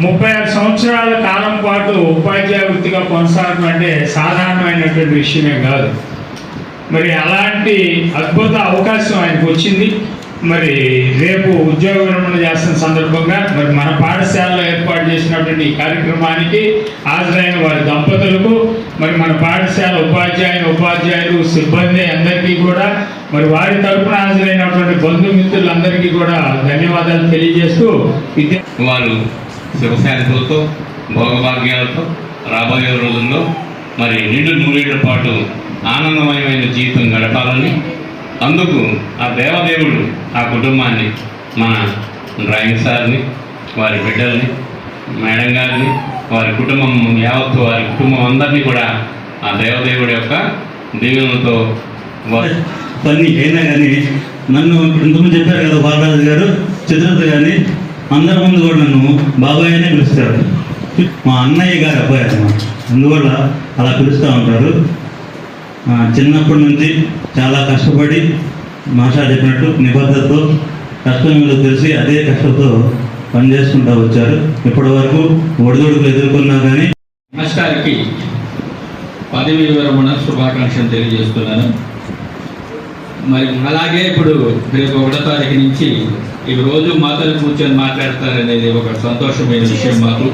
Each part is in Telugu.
36 సంవత్సరాల కాలం పాటు ఉపాధ్యాయ వృత్తిగా కొనసాగడం అంటే సాధారణమైనటువంటి విషయమే కాదు. మరి అలాంటి అద్భుత అవకాశం ఆయనకు వచ్చింది. మరి రేపు ఉద్యోగ విరమణ చేస్తున్న సందర్భంగా మరి మన పాఠశాలలో ఏర్పాటు చేసినటువంటి ఈ కార్యక్రమానికి హాజరైన వారి దంపతులకు, మరి మన పాఠశాల ఉపాధ్యాయులు సిబ్బంది అందరికీ కూడా, మరి వారి తరఫున హాజరైనటువంటి బంధుమిత్రులందరికీ కూడా ధన్యవాదాలు తెలియజేస్తూ వారు శుభశాంతులతో భోగభాగ్యాలతో రాబోయే రోజుల్లో మరి నిండు నూరేళ్ల పాటు ఆనందమయమైన జీవితం గడపాలని, అందుకు ఆ దేవదేవుడు ఆ కుటుంబాన్ని, మన డ్రాయింగ్ సార్ని, వారి బిడ్డల్ని, మేడం గారిని, వారి కుటుంబం యావత్తు వారి కుటుంబం అందరినీ కూడా ఆ దేవదేవుడి యొక్క దీవెనలతో పని అయినా కానీ నన్ను ఇంతకుముందు చెప్పారు కదా బాలరాజు గారు, చిత్రత కానీ అందరి ముందు కూడా నన్ను బాబాయ్ అనే పిలుస్తారు. మా అన్నయ్య గారు అబ్బాయి అన్నమాట, అందువల్ల అలా పిలుస్తూ ఉంటారు. చిన్నప్పటి నుంచి చాలా కష్టపడి మాస్టర్ చెప్పినట్టు నిబద్ధతతో కష్టం మీద తెలిసి అదే కష్టంతో పనిచేసుకుంటూ వచ్చారు. ఇప్పటి వరకు ఒడిదొడుకులు ఎదుర్కొన్నా కానీ. మాస్టర్కి పదవి విరమణ శుభాకాంక్షలు తెలియజేస్తున్నాను. మరి అలాగే ఇప్పుడు రేపు 1వ తారీఖు నుంచి ఈ రోజు మాతలు కూర్చొని మాట్లాడతారనేది ఒక సంతోషమైన విషయం మాకు.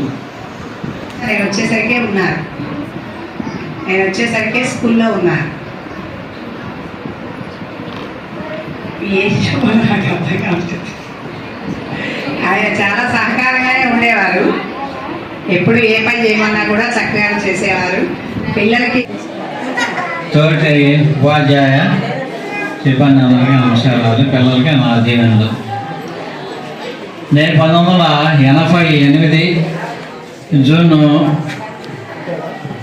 నేను వచ్చేసరికి స్కూల్లో ఉన్నారు. ఆయన చాలా సహకారంగానే ఉండేవారు. ఎప్పుడు ఏ పని చేయమన్నా కూడా చక్కగా చేసేవారు. పిల్లలకి తోటి ఉపాధ్యాయ సిబ్బంది అందరికీ నమస్కారాలు, పిల్లలకి నా దీవెనలు. నేను 1988 జూన్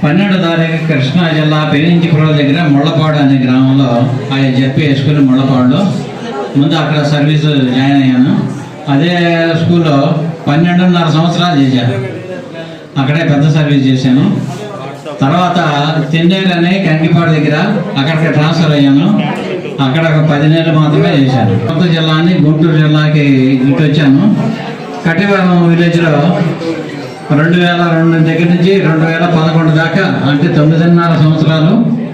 12వ తారీఖు కృష్ణా జిల్లా పెరించిపురం దగ్గర ముళ్ళపాడు అనే గ్రామంలో ఆయన చెప్పి స్కూల్ ముళ్ళపాడులో ముందు అక్కడ సర్వీసు జాయిన్ అయ్యాను. అదే స్కూల్లో 12.5 సంవత్సరాలు చేశాను. అక్కడే పెద్ద సర్వీస్ చేశాను. తర్వాత తెన్నేరు అనే కంకిపాడు దగ్గర అక్కడికి ట్రాన్స్ఫర్ అయ్యాను. అక్కడ ఒక 10 నెలలు మాత్రమే చేశాను. కొత్త జిల్లాని గుంటూరు జిల్లాకి ఇటు వచ్చాను. కట్టివరం విలేజ్లో 2002 దగ్గర నుంచి 2011 దాకా, అంటే 9.5 సంవత్సరాలు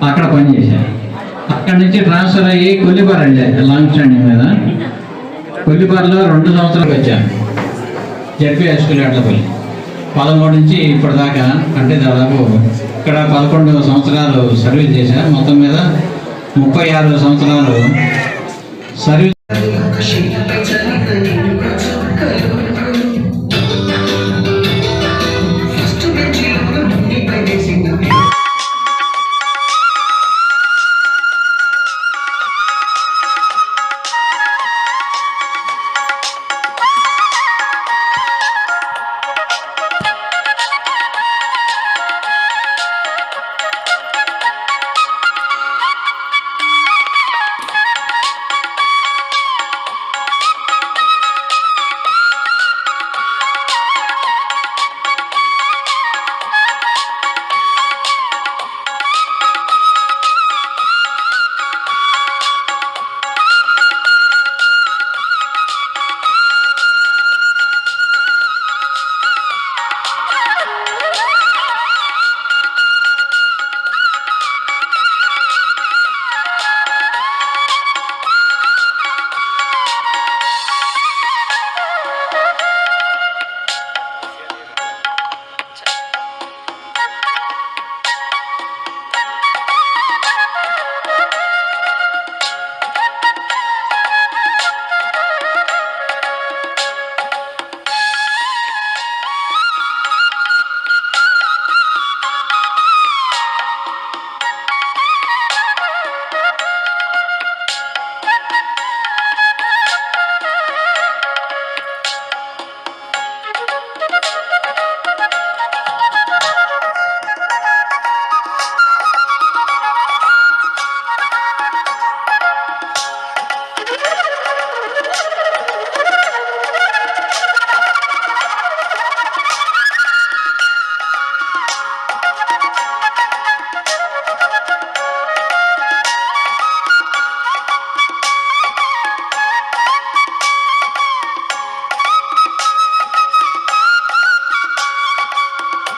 అక్కడ పనిచేశాను. అక్కడి నుంచి ట్రాన్స్ఫర్ అయ్యి కొల్లిపారు వెళ్ళాను లాంగ్ స్టాండింగ్ మీద. కొల్లిపారులో 2 సంవత్సరాలకు వచ్చాను. జెడ్పీ హై స్కూల్ ఎడ్లపల్లి 13 నుంచి ఇప్పటిదాకా, అంటే దాదాపు ఇక్కడ 11 సంవత్సరాలు సర్వీస్ చేశాను. మొత్తం మీద 36 సంవత్సరాలు సర్వీస్.